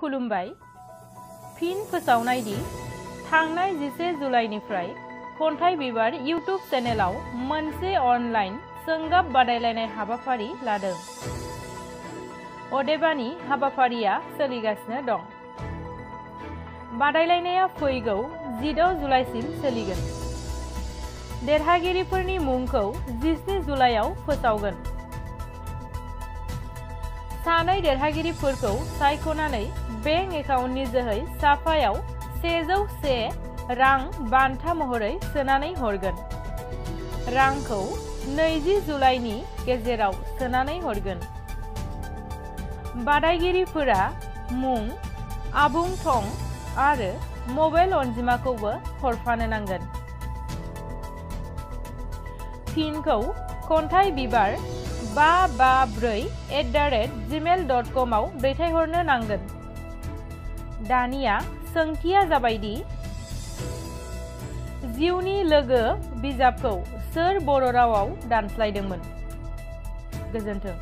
खुलुमबाय। फिन फोसावनायदि थांनाय 11 जुलाइनिफ्राय खन्थाइ बिबार इउट्युब चेनेलाव मोनसे अनलाइन सोंगाब बादायलायनाय हाबाफारि लादों। अदेबानि हाबाफारिया सोलिगासिनो दं। बादायलायनाया फैगौ 16 जुलाइसिम सोलिगोन। देरहागिरिफोरनि मुंखौ 17 जुलाइआव फोसावगोन। सानै देरहागिरिफोरखौ सायख'नानै बेंक एकाउन्टनि जोहै साफायाव 101 रां बान्था महरै सोनानै हरगोन। रांखौ 20 जुलाइनि गेजेराव सोनानै हरगोन। बादायगिरिफोरा मुं, आबुं थं आरो मबाइल अनजिमाखौबो हरफानो नांगोन। फिनखौ खन्थाइ बिबार 554@gmail.com आव दैथायहरनो नांगोन। दानिया सोंथिया जाबायदि जिउनि लोगो बिजाबखौ सोर बर' रावाव दानस्लायदोंमोन? गोजोन्थों।